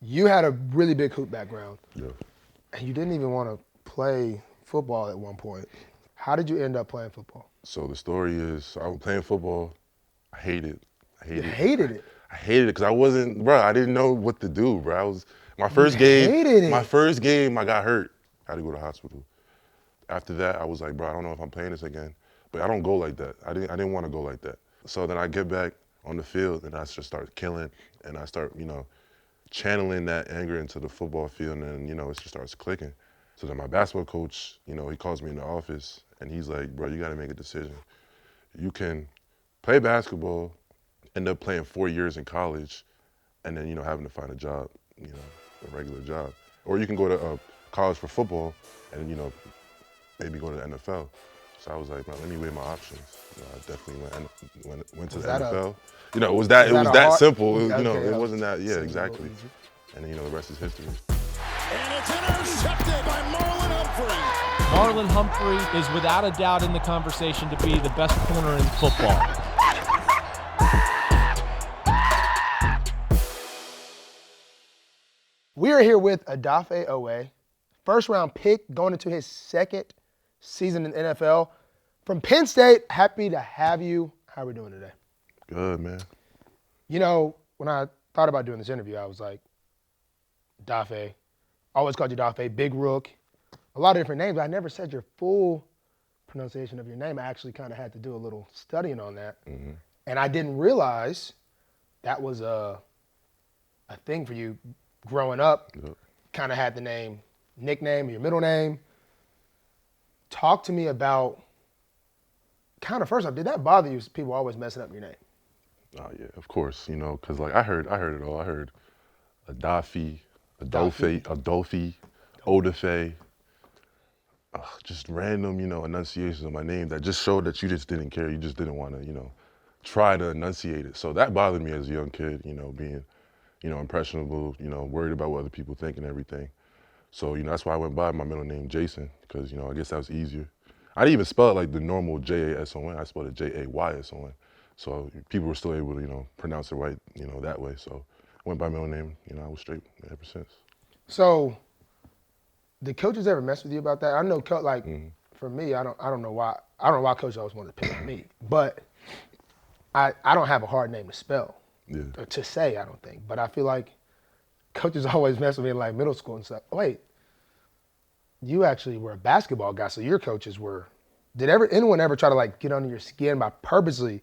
You had a really big hoop background. Yeah. And you didn't even want to play football at one point. How did you end up playing football? So the story is, I was playing football. I hated it. You hated it? I hated it because I didn't know what to do, bro. My Hated it? first game, I got hurt. I had to go to the hospital. After that, I was like, bro, I don't know if I'm playing this again. But I don't go like that. I didn't want to go like that. So then I get back on the field and I just start killing and I start, channeling that anger into the football field and then, it just starts clicking. So then my basketball coach, he calls me in the office and he's like, bro, you got to make a decision. You can play basketball, end up playing 4 years in college, and then, having to find a job, a regular job. Or you can go to college for football and, maybe go to the NFL. So I was like, man, let me weigh my options. I definitely went to the NFL. It was that simple. It wasn't that, exactly. And then, the rest is history. And it's intercepted by Marlon Humphrey. Marlon Humphrey is without a doubt in the conversation to be the best corner in football. We are here with Odafe Oweh, first-round pick going into his second season in NFL. From Penn State, happy to have you. How are we doing today? Good, man. When I thought about doing this interview, I was like, Odafe. I always called you Odafe, Big Rook, a lot of different names. I never said your full pronunciation of your name. I actually kind of had to do a little studying on that. Mm-hmm. And I didn't realize that was a thing for you growing up. Yep. Kind of had the nickname, your middle name. Talk to me about, kind of first off, did that bother you, people always messing up your name? Oh, yeah, of course, because I heard it all. I heard Odafe, Odafe, just random, enunciations of my name that just showed that you just didn't care. You just didn't want to, try to enunciate it. So that bothered me as a young kid, being, impressionable, worried about what other people think and everything. So, that's why I went by my middle name, Jason, because, I guess that was easier. I didn't even spell it like the normal Jason. I spelled it Jayson. So people were still able to, pronounce it right, that way. So I went by my middle name, I was straight ever since. So did coaches ever mess with you about that? I know, for me, I don't know why. I don't know why coaches always wanted to pick on me, but I don't have a hard name to spell, or to say, I don't think. But I feel like coaches always mess with me in like middle school and stuff. Wait, you actually were a basketball guy, so your coaches were. Did anyone ever try to get under your skin by purposely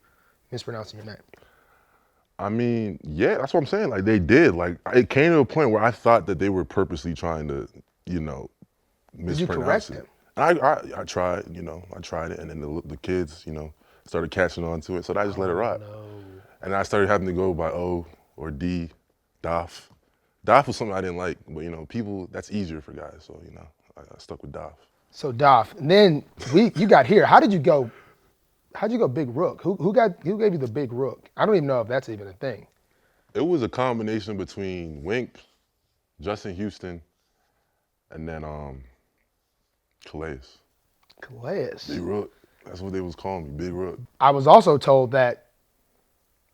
mispronouncing your name? I mean, yeah, that's what I'm saying. Like, they did. Like, it came to a point where I thought that they were purposely trying to, mispronounce Did you correct it. them? I tried, I tried it, and then the kids, started catching on to it, so I just let it rock. No. And I started having to go by O or D, Doff. Doff was something I didn't like, but, people, that's easier for guys, so, I stuck with Doff. So Doff, and then you got here. How'd you go Big Rook? Who gave you the Big Rook? I don't even know if that's even a thing. It was a combination between Wink, Justin Houston, and then Calais. Calais. Big Rook. That's what they was calling me, Big Rook. I was also told that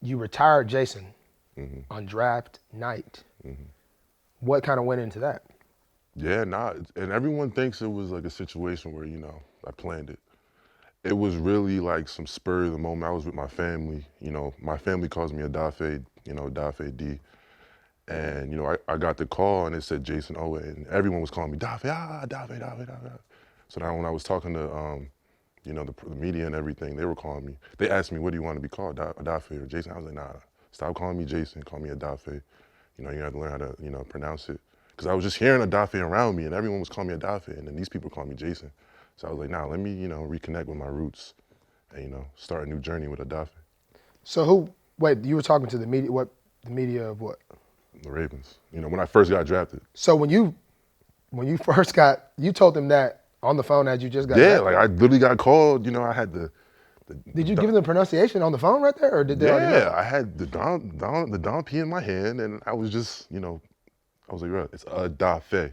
you retired Jason on draft night. Mm-hmm. What kind of went into that? Yeah, and everyone thinks it was like a situation where, I planned it. It was really like some spur of the moment. I was with my family, my family calls me Odafe, Odafe D. And, I got the call and it said Jason Oweh, and everyone was calling me Dafe, Dafe. So now when I was talking to, the media and everything, they were calling me. They asked me, what do you want to be called, Odafe or Jason? I was like, nah, stop calling me Jason, call me Odafe. You have to learn how to, pronounce it. Because I was just hearing Odafe around me and everyone was calling me Odafe, and then these people call me Jason. So I was like, nah, let me, reconnect with my roots and, start a new journey with Odafe. So you were talking to the media, the media of what? The Ravens, when I first got drafted. So when you first you told them that on the phone as you just got drafted? Like I literally got called, I had Did you give them the pronunciation on the phone right there, or did they already know? Yeah, I had the Don P in my hand, and I was just, I was like, bro, it's Odafe,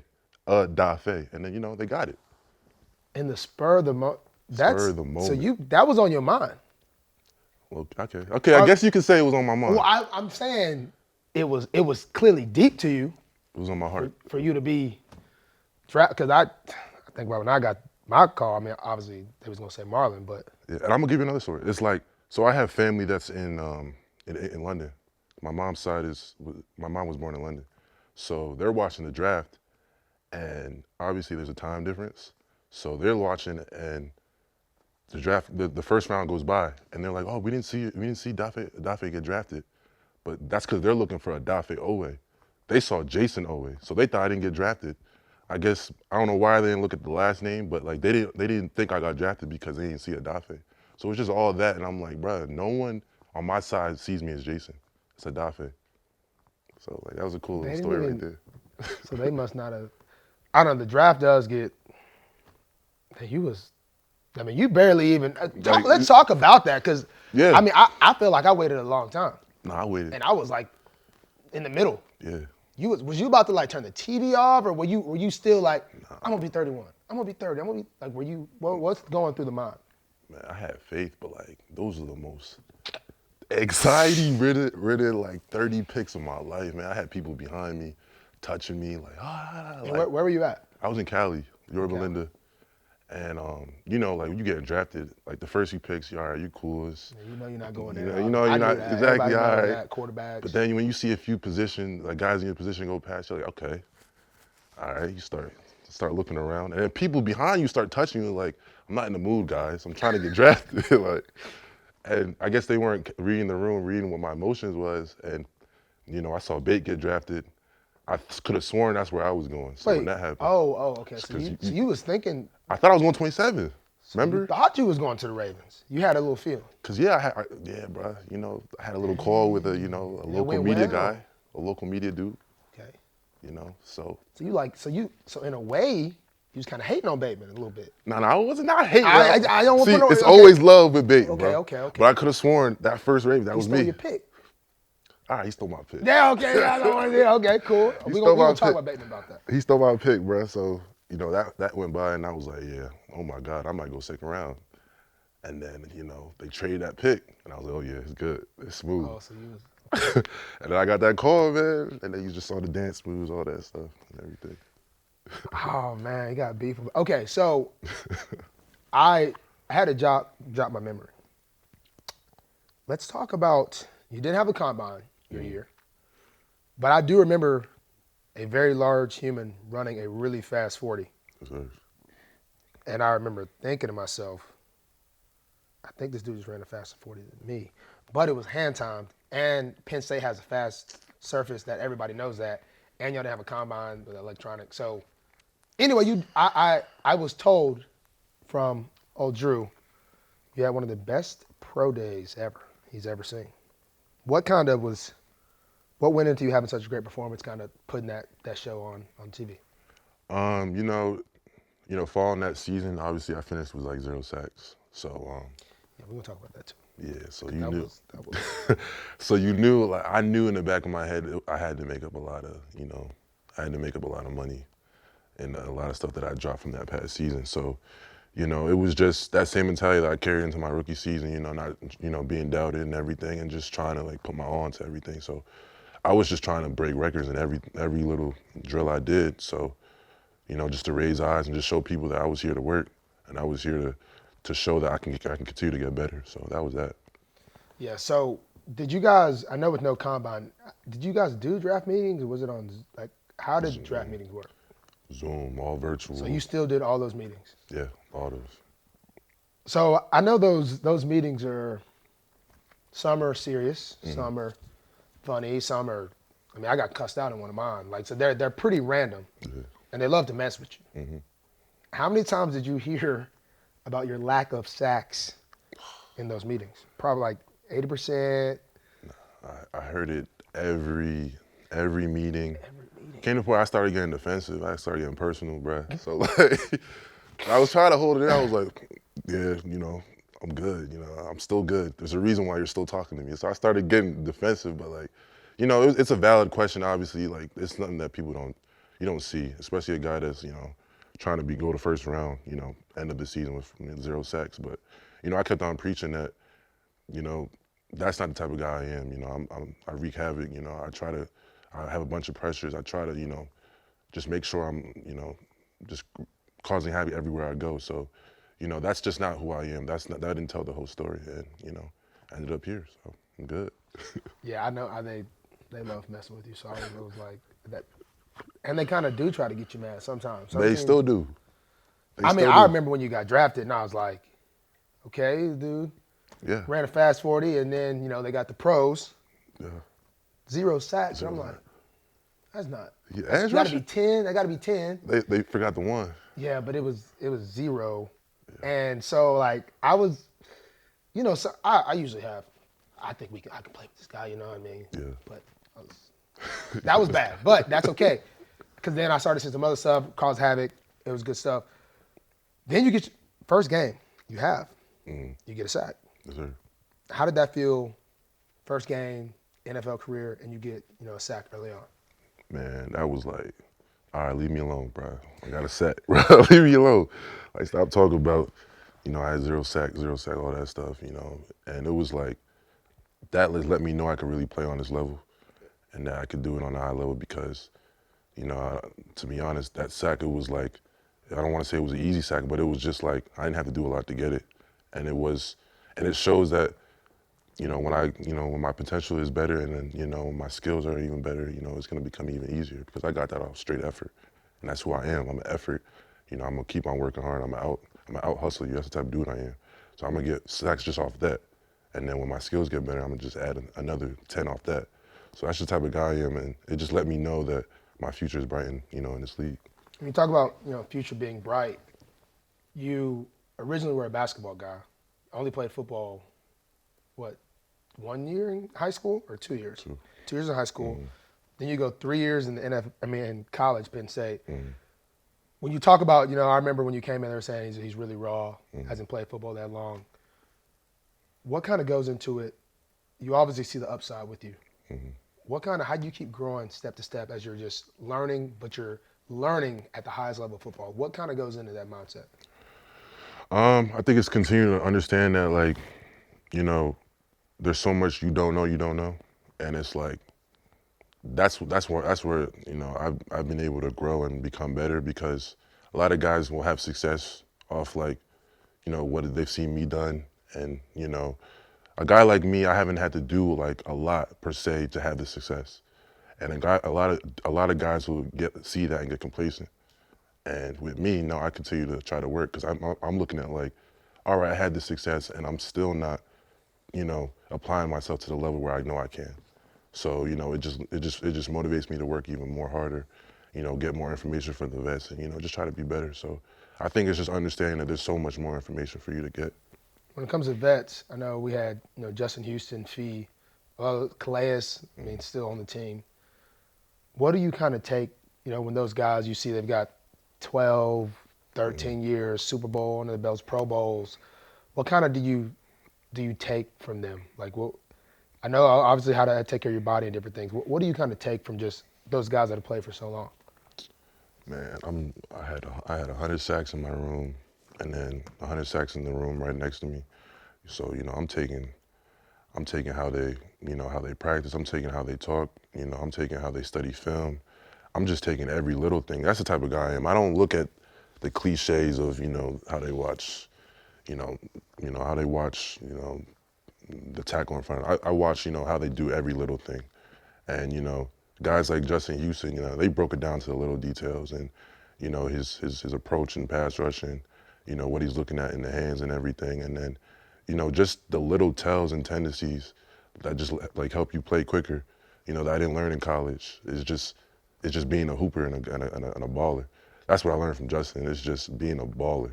and then they got it. In the spur of the moment. Spur of the moment. So that was on your mind. Well, okay. I guess you could say it was on my mind. Well, I'm saying it was clearly deep to you. It was on my heart. for you to be drafted? Because I think about when I got my call, I mean, obviously they was gonna say Marlon, but Yeah, and I'm gonna give you another story. It's like, so I have family that's in London. My mom's side my mom was born in London, so they're watching the draft, and obviously there's a time difference. So they're watching, and the draft, the first round goes by, and they're like, "Oh, we didn't see Odafe get drafted," but that's because they're looking for Odafe Oweh. They saw Jason Oweh, so they thought I didn't get drafted. I guess I don't know why they didn't look at the last name, but like they didn't think I got drafted because they didn't see Odafe. So it's just all that, and I'm like, bruh, no one on my side sees me as Jason. It's Odafe. So like that was a cool little story right there. So they must not have. I don't know. The draft does get. You barely even. Let's talk about that because. Yeah. I mean, I feel like I waited a long time. No, I waited. And I was like, in the middle. Yeah. Was you about to like turn the TV off, or were you still like, I'm gonna be 31, I'm gonna be 30, I'm gonna be like, what's going through the mind? Man, I had faith, but like those are the most anxiety-ridden like 30 picks of my life, man. I had people behind me, touching me, like Where were you at? I was in Cali, Yorba Okay. Linda, and you know, like when you get drafted, like the first few picks, you all right, you cool. You know you're not going there. You know I you're knew not that. exactly Everybody all knows right. that, quarterbacks. But then when you see a few positions, like guys in your position go past, you're like, okay, all right. You start looking around, and then people behind you start touching you, like, I'm not in the mood, guys. I'm trying to get drafted, like. And I guess they weren't reading the room, reading what my emotions was, and you know, I saw Bate get drafted. I could have sworn that's where I was going. So when that happened, okay. So you was thinking. I thought I was going 27. Remember? You thought you was going to the Ravens. You had a little feeling. Cause yeah, bro. You know, I had a little call with a local went media well. guy, a local media dude. Okay. You know, so. So in a way, you was kind of hating on Bateman a little bit. No, I wasn't not hating. I don't want See, to put no. it's always love with Bateman, Okay, bro. okay. But I could have sworn that first Raven, that He was stole me. your pick. All right, he stole my pick. Yeah, okay. I don't want to. Okay, cool. We're gonna talk about Bateman about that. He stole my pick, bro. So, you know, that went by, and I was like, yeah, oh my God, I might go second round. And then, you know, they traded that pick, and I was like, oh yeah, it's good, it's smooth. Oh, so you was. And then I got that call, man, and then you just saw the dance moves, all that stuff, and everything. Oh man, you got beef. Okay, so I had to jot my memory. Let's talk about. You didn't have a combine your year, but I do remember a very large human running a really fast 40. And I remember thinking to myself, I think this dude just ran a faster 40 than me. But it was hand timed, and Penn State has a fast surface that everybody knows that, and y'all didn't have a combine with electronic. So anyway, I was told from old Drew, you had one of the best pro days he's ever seen. What went into you having such a great performance, kind of putting that show on TV? You know, following that season, obviously I finished with like 0 sacks. So yeah, we're gonna talk about that too. Yeah, so you knew. That was So you knew, like I knew in the back of my head, I had to make up a lot of money, and a lot of stuff that I dropped from that past season. So, you know, it was just that same mentality that I carried into my rookie season. You know, not being doubted and everything, and just trying to like put my all into everything. So, I was just trying to break records in every little drill I did. So, you know, just to raise eyes and just show people that I was here to work, and I was here to show that I can continue to get better. So that was that. Yeah. So did you guys? I know with no combine, did you guys do draft meetings, or was it on like how did Zoom. draft meetings work? Zoom, all virtual. So you still did all those meetings? Yeah, all those. So I know those meetings are, some are serious, some are funny, some are. I mean, I got cussed out in one of mine. Like, so they're pretty random, and they love to mess with you. How many times did you hear about your lack of sacks in those meetings? Probably like 80%. I heard it every meeting. Came to the point I started getting defensive. I started getting personal, bruh. So like, I was trying to hold it in. I was like, yeah, you know, I'm good. You know, I'm still good. There's a reason why you're still talking to me. So I started getting defensive, but like, you know, it's a valid question. Obviously, like it's nothing that you don't see, especially a guy that's, you know, trying to go to first round, you know, end of the season with 0 sacks. But, you know, I kept on preaching that, you know, that's not the type of guy I am. You know, I wreak havoc. You know, I have a bunch of pressures. I try to, just make sure I'm, just causing havoc everywhere I go. So, that's just not who I am. That didn't tell the whole story. And, I ended up here, so I'm good. Yeah, I know. They love messing with you, so I was like that. And they kind of do try to get you mad sometimes. Some They teams- still do. I remember when you got drafted, and I was like, okay, dude, Yeah. ran a fast 40, and then they got the pros, Yeah. 0 sacks. Zero and I'm like, sacks. that's not. Yeah, That's edge got to be rusher? 10. That got to be 10. They forgot the one. Yeah, but it was 0, and so like I was, so I usually have. I think I can play with this guy. You know what I mean? Yeah. But that was bad, but that's okay, because then I started seeing some other stuff, caused havoc. It was good stuff. Then you get your first game. You get a sack. Yes, sir. How did that feel? First game, NFL career, and you get a sack early on. Man, that was like, all right, leave me alone, bro. I got a sack, bro. Leave me alone. Like, stop talking about, I had 0 sack, all that stuff, And it was like, that let me know I could really play on this level and that I could do it on a high level because, to be honest, that sack, it was like, I don't want to say it was an easy sack, but it was just like, I didn't have to do a lot to get it. And it shows that, when my potential is better and then, my skills are even better, it's going to become even easier because I got that off straight effort. And that's who I am. I'm an effort. I'm going to keep on working hard. I'm going to out hustle you. That's the type of dude I am. So I'm going to get sacks just off that. And then when my skills get better, I'm going to just add another 10 off that. So that's the type of guy I am. And it just let me know that my future is bright in this league. When you talk about future being bright, you originally were a basketball guy. Only played football, 1 year in high school or 2 years? 2 years in high school. Mm-hmm. Then you go 3 years in the in college, Penn State. Mm-hmm. When you talk about, I remember when you came in, they were saying he's really raw, hasn't played football that long. What kind of goes into it? You obviously see the upside with you. Mm-hmm. How do you keep growing step to step as you're just learning, but you're learning at the highest level of football? What kind of goes into that mindset? I think it's continuing to understand that, like, there's so much you don't know, and it's like that's where I've been able to grow and become better because a lot of guys will have success off like what they've seen me done, and a guy like me, I haven't had to do like a lot per se to have the success, and a lot of guys will see that and get complacent, and with me, no, I continue to try to work because I'm looking at like, all right, I had this success and I'm still not applying myself to the level where I know I can. So, it just motivates me to work even more harder, get more information from the vets and, just try to be better. So I think it's just understanding that there's so much more information for you to get. When it comes to vets, I know we had, Justin Houston, Fee, Calais, still on the team. What do you kind of take, when those guys you see they've got 12, 13 years, Super Bowl under the belts, Pro Bowls, what kind of do you take from them? Like, what? I know obviously how to take care of your body and different things. What do you kind of take from just those guys that have played for so long? Man, I had 100 sacks in my room, and then 100 sacks in the room right next to me. So I'm taking how they how they practice. I'm taking how they talk. I'm taking how they study film. I'm just taking every little thing. That's the type of guy I am. I don't look at the cliches of how they watch. How they watch, the tackle in front. I watch, how they do every little thing. And, guys like Justin Houston, they broke it down to the little details and, his approach in pass rush and, what he's looking at in the hands and everything. And then, just the little tells and tendencies that just like help you play quicker, that I didn't learn in college. It's just being a hooper and a baller. That's what I learned from Justin. It's just being a baller.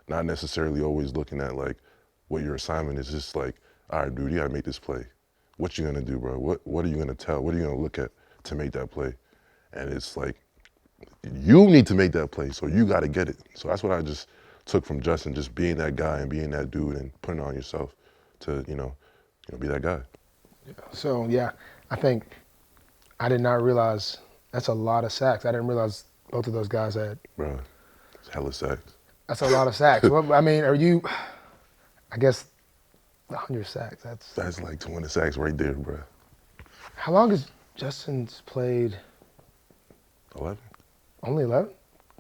Not necessarily always looking at like what your assignment is. Just like, all right, dude, you gotta make this play. What you gonna do, bro? What are you gonna tell? What are you gonna look at to make that play? And it's like, you need to make that play, so you gotta get it. So that's what I just took from Justin, just being that guy and being that dude and putting it on yourself to, be that guy. So I think I did not realize that's a lot of sacks. I didn't realize both of those guys had. Bro, it's hella sacks. That's a lot of sacks. Are you, I guess, 100 sacks, that's like 200 sacks right there, bro. How long is Justin's played 11? only 11?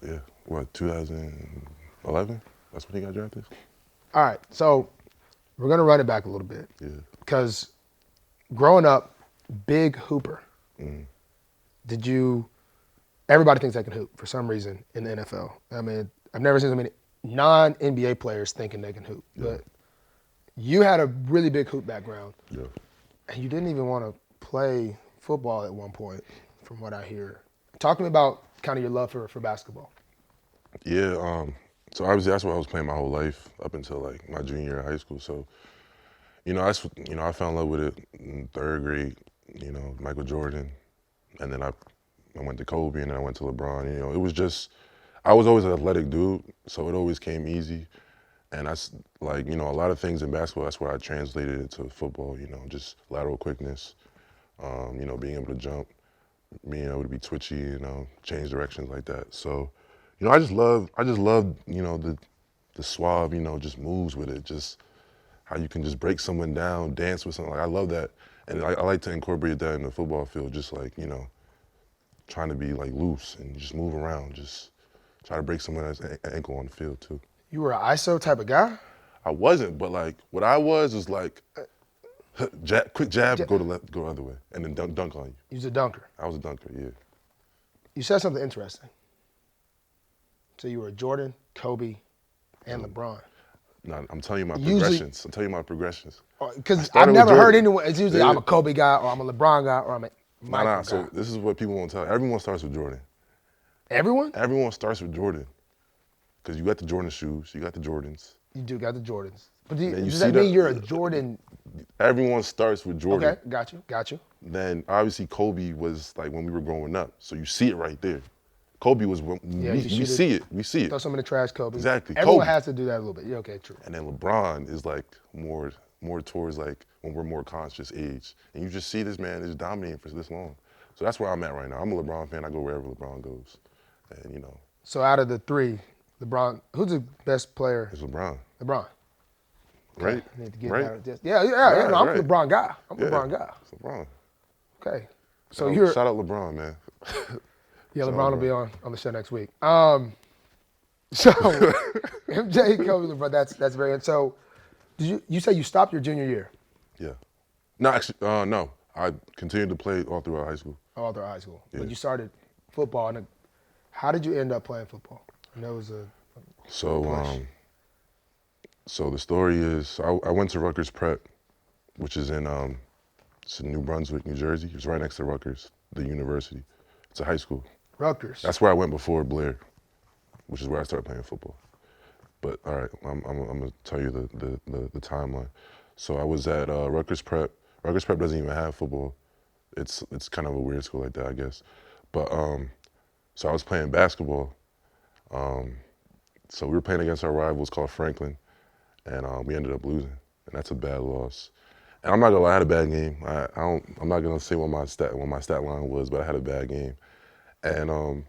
Yeah. What, 2011? That's when he got drafted? All right, so we're going to run it back a little bit. Yeah. Because growing up, big hooper. Mm. Did you, everybody thinks they can hoop for some reason in the NFL. I mean, I've never seen so many non-NBA players thinking they can hoop. Yeah. But you had a really big hoop background. Yeah. And you didn't even want to play football at one point, from what I hear. Talk to me about kind of your love for basketball. Yeah, so obviously that's what I was playing my whole life up until like my junior year of high school. So, I fell in love with it in third grade, Michael Jordan. And then I went to Kobe and then I went to LeBron. It was just, I was always an athletic dude, so it always came easy. And that's like, a lot of things in basketball, that's what I translated into football, just lateral quickness, being able to jump, being able to be twitchy, change directions like that. So, I just love, the suave, just moves with it, just how you can just break someone down, dance with someone. Like, I love that. And I like to incorporate that in the football field, just like, trying to be like loose and just move around, just try to break someone's ankle on the field too. You were an ISO type of guy? I wasn't, but like what I was like, quick jab, go to left, go the other way, and then dunk on you. You was a dunker. I was a dunker, yeah. You said something interesting. So you were Jordan, Kobe, and LeBron. No, I'm telling you my Usually- progressions. I'm telling you my progressions. Because started I've with never Jordan. heard anyone, it's usually Yeah. I'm a Kobe guy, or I'm a LeBron guy, or I'm a Michael guy. So this is what people won't tell. Everyone starts with Jordan. Everyone? Everyone starts with Jordan. Because you got the Jordan shoes, you got the Jordans. You do got the Jordans. But you does see that mean the- you're a Jordan? Everyone starts with Jordan. Okay, got you. Then obviously Kobe was like when we were growing up. So you see it right there. Kobe was when Yeah, we you shoot see it. We see it. Throw some in the trash, Kobe. Exactly, Everyone Kobe. has to do that a little bit. Yeah, okay, true. And then LeBron is like more towards like when we're more conscious age. And you just see this man is dominating for this long. So that's where I'm at right now. I'm a LeBron fan. I go wherever LeBron goes. And So out of the three, LeBron, who's the best player? it's LeBron. LeBron. Right? I need to get Right? that. Yeah. Right, No, I'm a right. LeBron guy. I'm a Yeah, LeBron guy. It's LeBron. Okay. So you're Shout out LeBron, man. yeah. shout LeBron out, will be bro. on the show next week. So MJ, Kobe, LeBron. That's very. So did you say you stopped your junior year Yeah. No, actually, no. I continued to play all throughout high school. all through high school, Yeah. but you started football. And how did you end up playing football? I know it was a So, push. so the story is, I went to Rutgers Prep, which is in it's in New Brunswick, New Jersey. It's right next to Rutgers, the university. It's a high school. Rutgers. That's where I went before Blair, which is where I started playing football. But all right, I'm gonna tell you the timeline. So I was at Rutgers Prep. Rutgers Prep doesn't even have football. It's kind of a weird school like that, I guess. But so I was playing basketball. So we were playing against our rivals called Franklin, and we ended up losing, and that's a bad loss. And I'm not gonna lie, I had a bad game. I'm not gonna say what my stat line was, but I had a bad game. And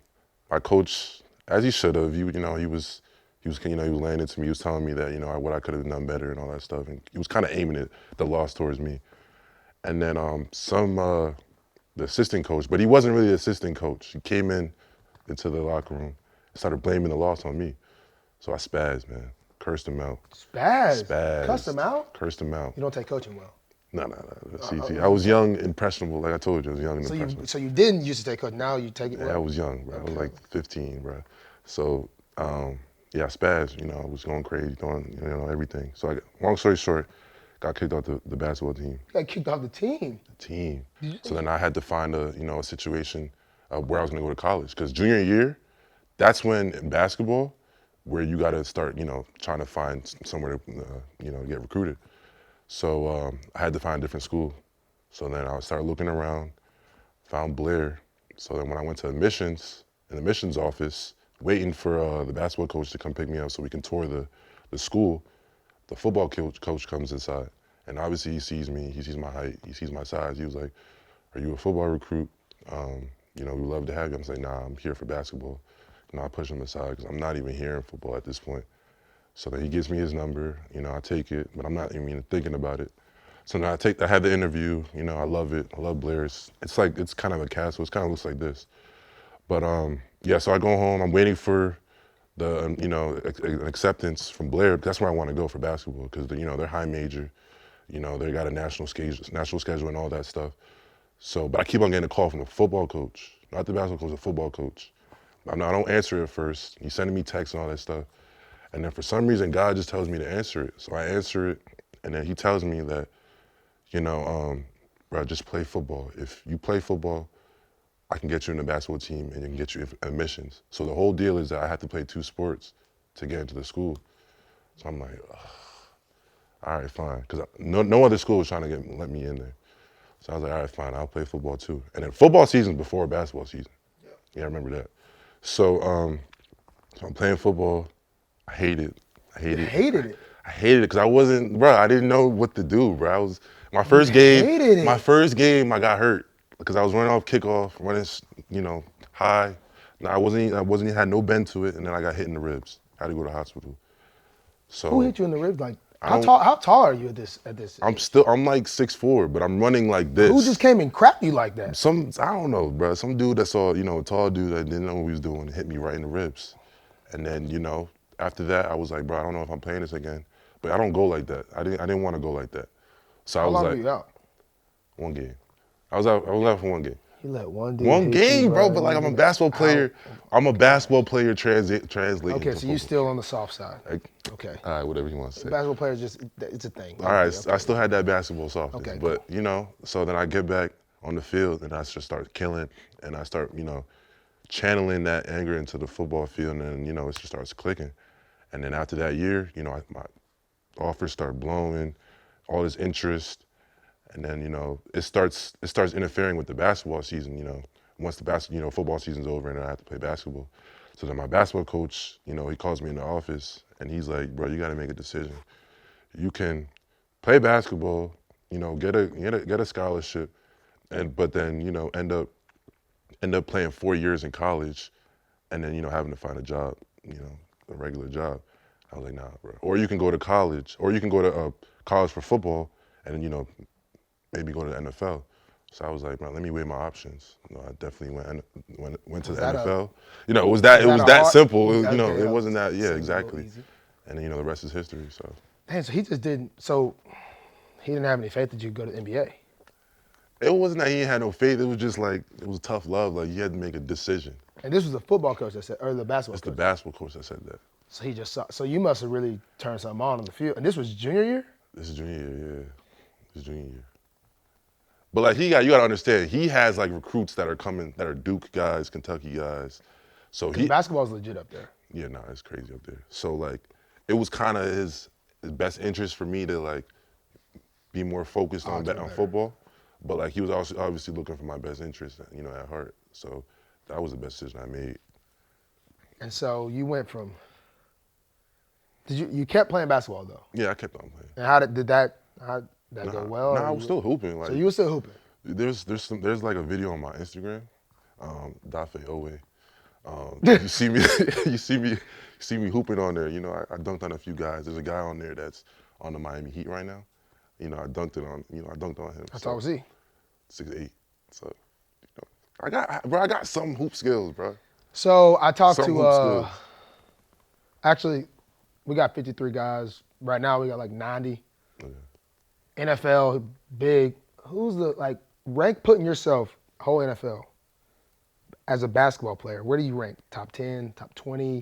my coach, as he should have, he was laying into me. He was telling me that what I could have done better and all that stuff, and he was kind of aiming the loss towards me. And then the assistant coach, but he wasn't really the assistant coach. He came into the locker room, started blaming the loss on me. So I spazzed, man. Cursed him out. Spaz. Spazzed. Cussed him out? Cursed him out. You don't take coaching well. No. See, I was young, impressionable. Like I told you, I was young and So impressionable. you didn't used to take coaching. Now you take it Yeah, well. I was young, bro. I was like 15, bro. So, yeah, I spazzed. I was going crazy, doing everything. So, long story short, got kicked off the basketball team. You got kicked off the team. So then I had to find a situation where I was going to go to college. Because junior year, that's when in basketball, where you got to start, trying to find somewhere to, get recruited. So I had to find a different school. So then I started looking around, found Blair. So then when I went to admissions, in the admissions office, waiting for the basketball coach to come pick me up so we can tour the school, the football coach comes inside. And obviously he sees me, he sees my height, he sees my size. He was like, "Are you a football recruit? We'd love to have you." I'm saying, "Nah, I'm here for basketball." And I push him aside because I'm not even here in football at this point. So then he gives me his number, I take it, but I'm not even thinking about it. So now I had the interview. You know, I love it. I love Blair. It's kind of a castle. It kind of looks like this. But yeah. So I go home. I'm waiting for the acceptance from Blair. That's where I want to go for basketball because they're high major. You know, they got a national schedule and all that stuff. So, but I keep on getting a call from the football coach, not the basketball coach, the football coach. I don't answer it first. He's sending me texts and all that stuff. And then for some reason, God just tells me to answer it. So I answer it, and then he tells me that, bro, just play football. If you play football, I can get you in the basketball team and you can get you admissions. So the whole deal is that I have to play 2 sports to get into the school. So I'm like, ugh. All right, fine. Because no other school was trying to let me in there. So I was like, all right, fine, I'll play football too. And then football season's before basketball season. Yeah, I remember that. So, so I'm playing football. I hate it. I hate it. Hated it. I hated it because I didn't know what to do, bro. My first game, I got hurt because I was running off kickoff, running, high. I had no bend to it, and then I got hit in the ribs. I had to go to the hospital. So who hit you in the ribs? Like, how tall are you at this? I'm like 6'4", but I'm running like this. Who just came and cracked you like that? I don't know, bro. Some dude that saw, a tall dude that didn't know what he was doing hit me right in the ribs. And then, after that, I was like, bro, I don't know if I'm playing this again. But I don't go like that. I didn't want to go like that. So I was How long like, were you out? 1 game. I was out for 1 game. You let one dude 1 game, bro. But like I'm a basketball player. Out. I'm a basketball player translating. Okay, so you still on the soft side. Okay. All right, whatever you want to say. Basketball players it's a thing. All right, okay. I still had that basketball softness. Okay, but so then I get back on the field and I just start killing and I start, channeling that anger into the football field and then, it just starts clicking. And then after that year, my offers start blowing, all this interest. And then, it starts interfering with the basketball season, once the football season's over and I have to play basketball. So then my basketball coach, he calls me in the office and he's like, bro, you got to make a decision. You can play basketball, get a scholarship, but then, end up playing 4 years in college and then, having to find a job, a regular job. I was like, nah, bro. Or you can go to college, or you can go to college for football and then, maybe go to the NFL. So I was like, man, let me weigh my options. I definitely went to the NFL. It was that simple. It wasn't that, yeah, exactly. And then, the rest is history, so. Damn, so he didn't have any faith that you could go to the NBA. It wasn't that he had no faith. It was just like, it was tough love. Like, you had to make a decision. And this was the football coach that said, or the basketball coach? It's the basketball coach that said that. So he just saw, so you must have really turned something on the field. And this was junior year? This is junior year, yeah. This is junior year. But like you gotta understand, he has like recruits that are coming, that are Duke guys, Kentucky guys. So basketball's legit up there. Yeah, nah, it's crazy up there. So like, it was kind of his best interest for me to like be more focused on football. But like, he was also obviously looking for my best interest, at heart. So that was the best decision I made. And so you went from, you kept playing basketball though? Yeah, I kept on playing. And how did that go well? I was still hooping. Like, so you were still hooping? There's like a video on my Instagram, Odafe Oweh. You see me hooping on there. I dunked on a few guys. There's a guy on there that's on the Miami Heat right now. I dunked on him. How tall was he? 6'8". So, I got some hoop skills, bro. So I talked to, actually, we got 53 guys. Right now we got like 90. Okay. NFL, big. Who's rank putting yourself, whole NFL, as a basketball player? Where do you rank? Top 10, top 20,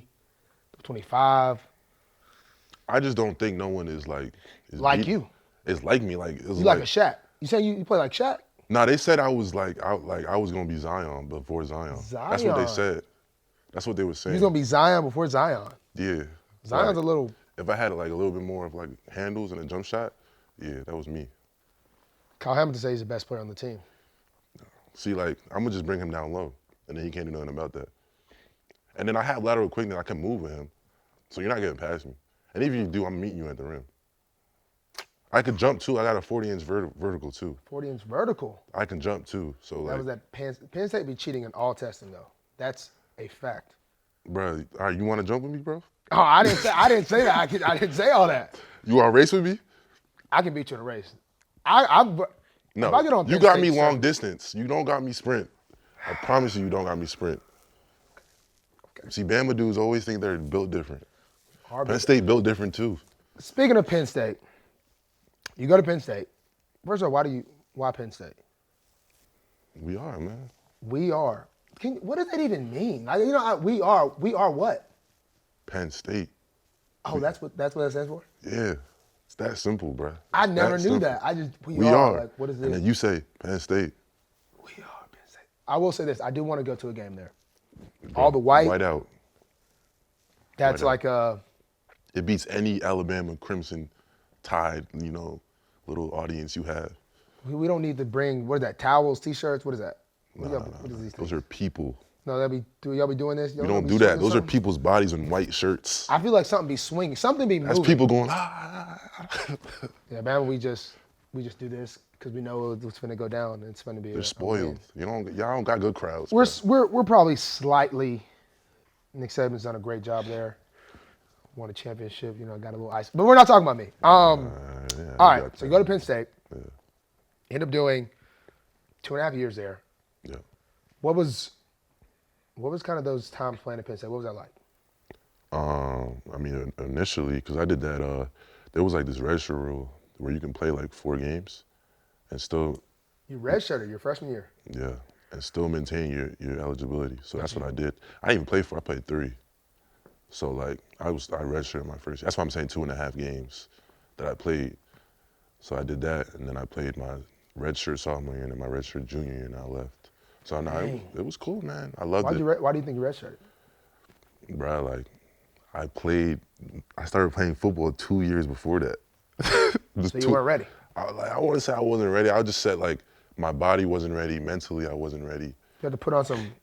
top 25? I just don't think no one is like you. It's like me. Like, you like a Shaq. You say you play like Shaq? Nah, they said I was I was gonna be Zion before Zion. That's what they said. That's what they were saying. You're gonna be Zion before Zion. Yeah. Zion's a little. If I had like a little bit more of like handles and a jump shot, yeah, that was me. Kyle Hamilton says he's the best player on the team. See, like, I'm gonna just bring him down low, and then he can't do nothing about that. And then I have lateral quickness. I can move with him, so you're not getting past me. And if you do, I'm meeting you at the rim. I could jump too. I got a 40-inch vertical too. 40-inch vertical. I can jump too. So that was that Penn State be cheating in all testing though. That's a fact. Bro, all right, you want to jump with me, bro? Oh, I didn't say that. I didn't say all that. You want to race with me? I can beat you in a race. No, if I get on you Penn got State me long circuit- distance. You don't got me sprint. I promise you don't got me sprint. See, Bama dudes always think they're built different. Penn State built different too. Speaking of Penn State, you go to Penn State. First of all, why Penn State? We are, man. We are. What does that even mean? We are what? Penn State. Oh, that's what it stands for? Yeah. It's that simple, bro. I never knew that. We are. are. Like, what is this? And then you say Penn State. We are Penn State. I will say this. I do want to go to a game there. All the white. White out. That's White like It beats any Alabama Crimson Tide, little audience you have. we don't need to bring, what is that, towels, T-shirts? What is that? What is these Those things? are people. No, do y'all be doing this? We don't do that. Those are people's bodies in white shirts. I feel like something be swinging. Something be moving. That's people going, ah. Yeah, man, we just do this because we know it's going to go down and it's going to be They're spoiled. Y'all don't got good crowds. We're probably slightly. Nick Saban's done a great job there. Won a championship, got a little ice. But we're not talking about me. All right, so you go to Penn State. Yeah. End up doing 2.5 years there. Yeah. What was kind of those times playing at Penn State? What was that like? Initially, because I did that, there was like this redshirt rule where you can play like 4 games and still. You redshirted your freshman year. Yeah, and still maintain your eligibility. So that's what I did. I didn't even play 4. I played 3. So like I redshirted my first year. That's why I'm saying 2.5 games that I played. So I did that, and then I played my redshirt sophomore year and then my redshirt junior year, and I left. So it was cool, man. I loved it. Why do you think you redshirted? Bro, I started playing football 2 years before that. So you weren't ready? I want to say I wasn't ready. I just said like my body wasn't ready. Mentally, I wasn't ready. You had to put on some.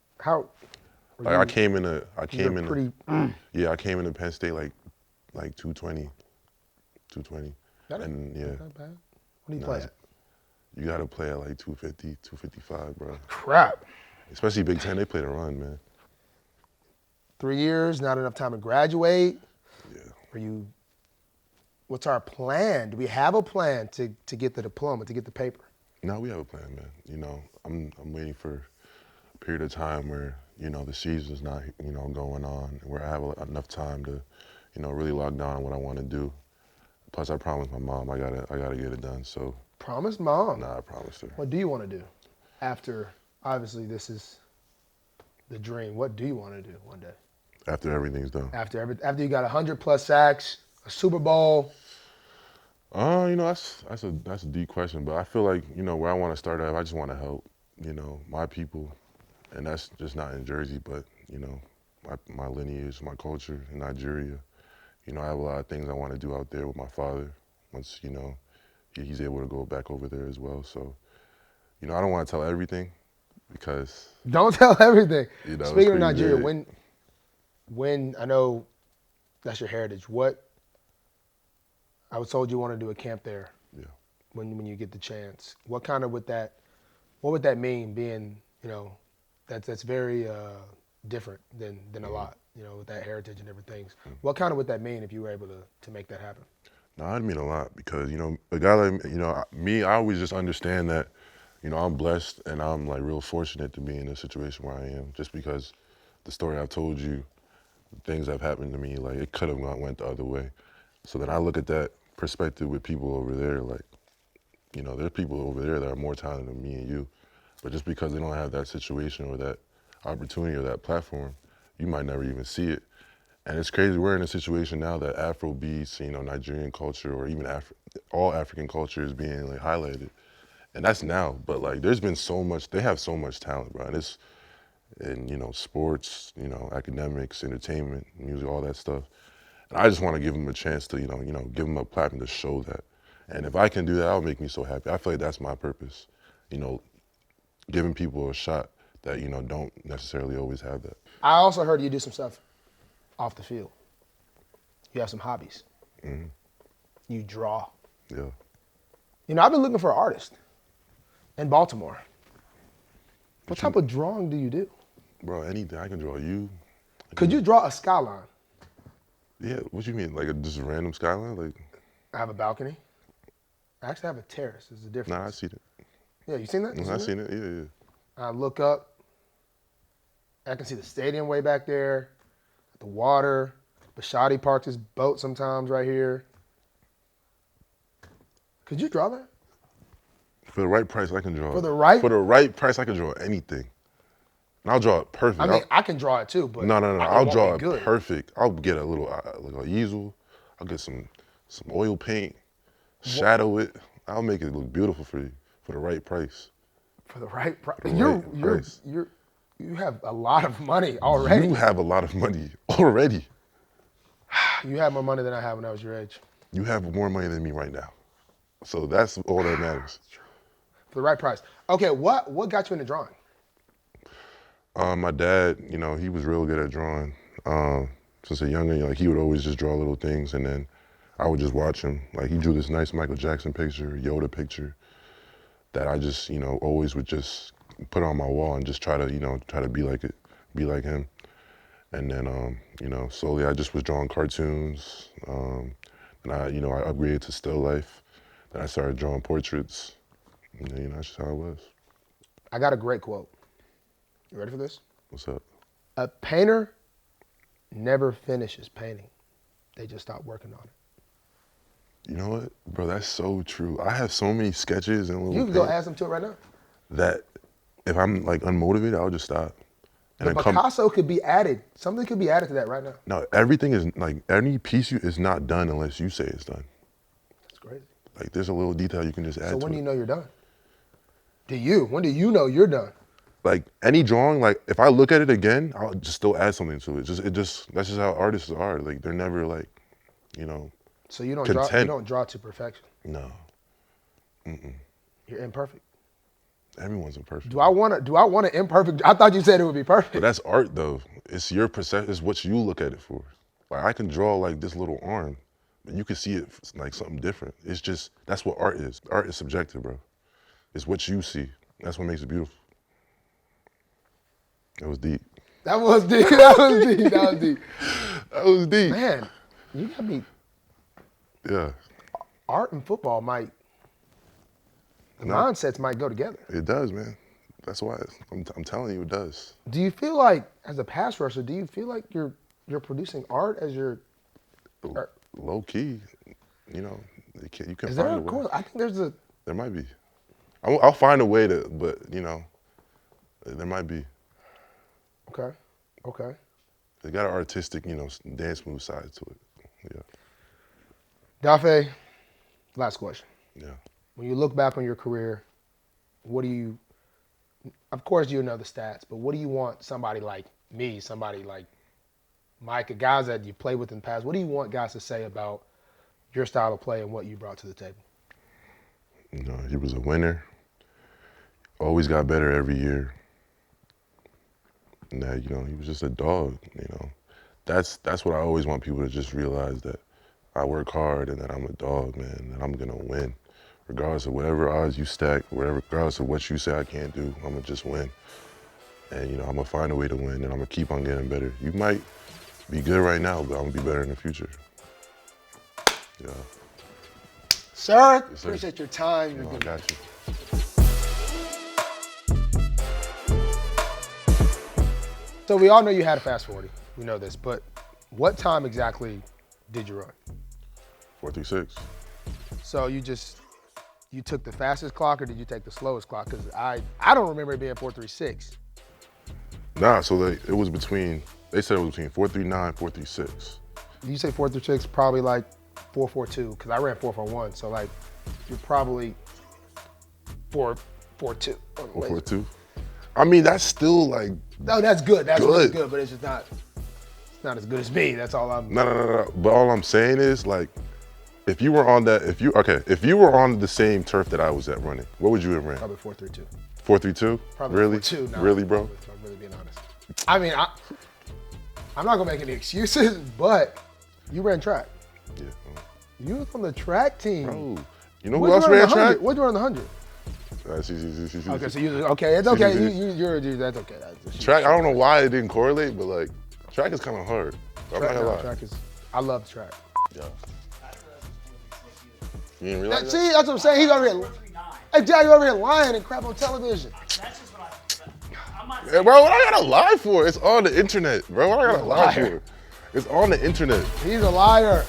I came into Penn State like 220. And yeah. Not bad. What do you play at? You got to play at like 250, 255, bro. Crap. Especially Big Ten, they play the run, man. 3 years, not enough time to graduate. Yeah. What's our plan? Do we have a plan to get the diploma, to get the paper? No, we have a plan, man. I'm waiting for a period of time where, the season's not, going on, where I have enough time to, really lock down on what I want to do. Plus, I promised my mom I gotta get it done. So. Promise mom? Nah, I promised her. What do you want to do after? Obviously, this is the dream. What do you want to do one day? After everything's done. After you got 100+ sacks, a Super Bowl. That's a deep question, but I feel like where I want to start at. I just want to help, my people, and that's just not in Jersey, but my lineage, my culture in Nigeria. I have a lot of things I want to do out there with my father. Once he's able to go back over there as well. So, I don't want to tell everything because. Don't tell everything. Speaking of Nigeria, big. when I know that's your heritage, I was told you want to do a camp there. Yeah. When you get the chance, what would that mean? Being that's very different than a lot. With that heritage and everything. What would that mean if you were able to make that happen? No, it'd mean a lot because a guy like me, I always just understand that I'm blessed and I'm like real fortunate to be in a situation where I am. Just because the story I've told you, things that have happened to me, like it could have went the other way. So then I look at that perspective with people over there, like, there's people over there that are more talented than me and you, but just because they don't have that situation or that opportunity or that platform, you might never even see it. And it's crazy, we're in a situation now that Afro beats, Nigerian culture or even all African culture is being like highlighted. And that's now, but like there's been so much, they have so much talent, bro. And it's in, sports, academics, entertainment, music, all that stuff. And I just want to give them a chance to, give them a platform to show that. And if I can do that, that'll make me so happy. I feel like that's my purpose, giving people a shot that, don't necessarily always have that. I also heard you do some stuff off the field. You have some hobbies. Mm-hmm. You draw. Yeah. I've been looking for an artist in Baltimore. What type of drawing do you do? Bro, anything. I can draw you. Could you draw a skyline? Yeah, what you mean? Like just a random skyline? Like I have a balcony. I actually have a terrace. There's a difference. Nah, I seen it. Yeah, you seen that? You I seen it. Yeah. I look up. I can see the stadium way back there, the water. Bashadi parks his boat sometimes right here. Could you draw that? For the right price, I can draw. For the right? For the right price, I can draw anything. And I'll draw it perfect. I mean, I can draw it too, but No. I'll draw it good. perfect. I'll get a little like a easel. I'll get some oil paint, shadow it. I'll make it look beautiful for you for the right price. For the right price. Price. You have a lot of money already. You have a lot of money already. You had more money than I had when I was your age. You have more money than me right now. So that's all that matters. For the right price. Okay, what got you into drawing? My dad, he was real good at drawing. Since a youngin', he would always just draw little things, and then I would just watch him. Like, he drew this nice Michael Jackson picture, Yoda picture, that I just, always would just put on my wall and just try to be like him. And then, slowly I just was drawing cartoons. And I upgraded to still life. Then I started drawing portraits. And then, that's just how it was. I got a great quote. You ready for this? What's up? A painter never finishes painting. They just stop working on it. You know what, bro? That's so true. I have so many sketches and You can go add some to it right now. that if I'm like unmotivated, I'll just stop. The Picasso could be added. Something could be added to that right now. No, everything is like any piece is not done unless you say it's done. That's crazy. Like there's a little detail you can just add. So when to do you it. know you're done? When do you know you're done? Like any drawing, like if I look at it again, I'll just still add something to it. That's just how artists are. Like they're never like, So you don't content. draw. You don't draw to perfection. No. You're imperfect. Everyone's imperfect. Do I want an imperfect? I thought you said it would be perfect. But that's art though. It's your perception. It's what you look at it for. Like I can draw like this little arm, but you can see it like something different. It's just that's what art is. Art is subjective, bro. It's what you see. That's what makes it beautiful. That was deep. That was deep. That was deep. That was deep. That was deep. Man, you got me. Yeah. Art and football might. The mindsets might go together. It does, man. That's why I'm telling you, it does. Do you feel like, as a pass rusher, do you feel like you're producing art as your? Low key, you can Is find there a a way. course? I think there's a. There might be. I'll find a way to, but there might be. Okay. They got an artistic, dance move side to it. Yeah. Odafe, last question. Yeah. When you look back on your career, what do you? Of course, you know the stats, but what do you want somebody like me, somebody like Micah, guys that you played with in the past? What do you want guys to say about your style of play and what you brought to the table? He was a winner. Always got better every year. And that, he was just a dog, That's what I always want people to just realize, that I work hard and that I'm a dog, man, and I'm gonna win. Regardless of whatever odds you stack, regardless of what you say I can't do, I'm gonna just win. And I'm gonna find a way to win, and I'm gonna keep on getting better. You might be good right now, but I'm gonna be better in the future. Yeah. Sir, Yes, sir. appreciate your time. I got you. So we all know you had a fast 40. We know this, but what time exactly did you run? 436. So you took the fastest clock, or did you take the slowest clock? Because I don't remember it being 436. Nah, so it was between, they said it was between 439, 436. You say 436, probably like 442, because I ran 441. So like, you're probably 442. 442? I mean, that's still like. No, that's good. That's good. really good, but it's just not. It's not as good as me. That's all I'm. No. But all I'm saying is, like, if you were on the same turf that I was at running, what would you have ran? Probably 432. 432? Probably really? 4.2. No, Really, bro? If I'm really being honest. I mean, I'm not gonna make any excuses, but you ran track. Yeah. You was on the track team. Bro, you know who else ran track? What'd you run on the 100? See. Okay, so it's okay. You're that's okay. Track, I don't know why it didn't correlate, but like, track is kind of hard. I'm not gonna lie. I love track. Yeah. You didn't realize that? See, that's what I'm saying. He's over here. Hey, Jack, you over here lying and crap on television. That's just what I'm not Hey, bro, what I gotta lie for? It's on the internet, bro. What I gotta You're a lie liar. for? It's on the internet. He's a liar.